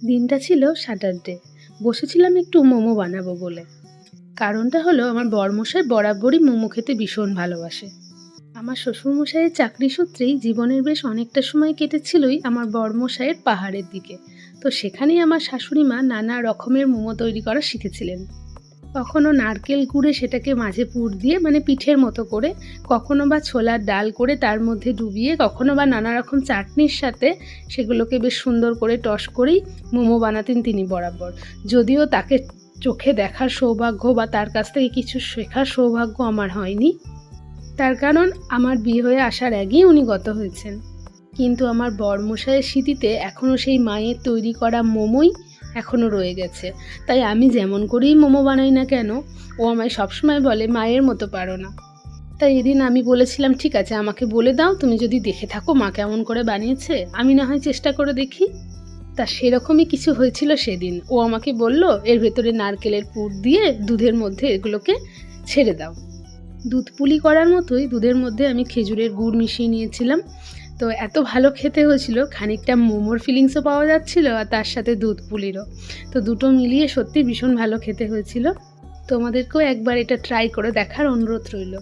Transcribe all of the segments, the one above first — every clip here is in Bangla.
দিনটা ছিল স্যাটারডে। বসেছিলাম একটু মোমো বানাবো বলে। কারণটা হলো আমার বরমশাই বরাবরই মোমো খেতে ভীষণ ভালোবাসে। আমার শ্বশুরমশাইয়ের চাকরি সূত্রেই জীবনের বেশ অনেকটা সময় কেটেছিলই আমার বরমশাইয়ের পাহাড়ের দিকে। তো সেখানেই আমার শাশুড়ি মা নানা রকমের মোমো তৈরি করা শিখেছিলেন। কখনো নারকেল কুড়ে সেটাকে মাঝে পুর দিয়ে মানে পিঠের মতো করে, কখনো বা ছোলার ডাল করে তার মধ্যে ডুবিয়ে, কখনো বা নানা রকম চাটনির সাথে সেগুলোকে বেশ সুন্দর করে টস করেই মোমো বানাতেন তিনি বরাবর। যদিও তাকে চোখে দেখার সৌভাগ্য বা তার কাছ থেকে কিছু শেখার সৌভাগ্য আমার হয়নি, তার কারণ আমার বিয়ে হয়ে আসার আগেই উনি গত হয়েছেন। কিন্তু আমার বরমশাইয়ের স্মৃতিতে এখনও সেই মায়ের তৈরি করা মোমোই এখনও রয়ে গেছে। তাই আমি যেমন করেই মোমো বানাই না কেন, ও আমায় সবসময় বলে মায়ের মতো পারো না। তাই এদিন আমি বলেছিলাম, ঠিক আছে আমাকে বলে দাও, তুমি যদি দেখে থাকো মা কেমন করে বানিয়েছে, আমি না হয় চেষ্টা করে দেখি। তা সেরকমই কিছু হয়েছিল সেদিন। ও আমাকে বলল, এর ভেতরে নারকেলের পুর দিয়ে দুধের মধ্যে এগুলোকে ছেড়ে দাও। দুধ পুলি করার মতোই দুধের মধ্যে আমি খেজুরের গুড় মিশিয়ে নিয়েছিলাম। তো এত ভালো খেতে হয়েছিল, খানিকটা মোমোর ফিলিংসও পাওয়া যাচ্ছিল আর তার সাথে দুধ পুলিরও। তো দুটো মিলিয়ে সত্যি ভীষণ ভালো খেতে হয়েছিল। তোমাদেরকেও একবার এটা ট্রাই করে দেখার অনুরোধ রইল।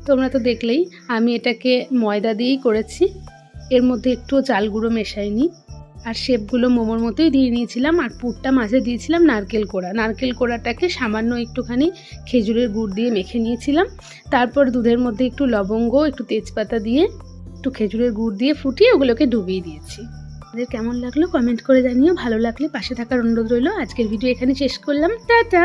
তোমরা তো দেখলেই আমি এটাকে ময়দা দিয়েই করেছি, এর মধ্যে একটুও চাল গুঁড়ো মেশাইনি। আর শেপগুলো মোমোর মতোই দিয়ে নিয়েছিলাম। আর পুরটা মাঝে দিয়েছিলাম নারকেল কোড়া। নারকেল কোড়াটাকে সামান্য একটুখানি খেজুরের গুড় দিয়ে মেখে নিয়েছিলাম। তারপর দুধের মধ্যে একটু লবঙ্গ, একটু তেজপাতা দিয়ে, একটু খেজুরের গুড় দিয়ে ফুটিয়ে ওগুলোকে ডুবিয়ে দিয়েছি। আপনাদের কেমন লাগলো কমেন্ট করে জানিও। ভালো লাগলে পাশে থাকার অনুরোধ রইল। আজকের ভিডিও এখানে শেষ করলাম। টাটা।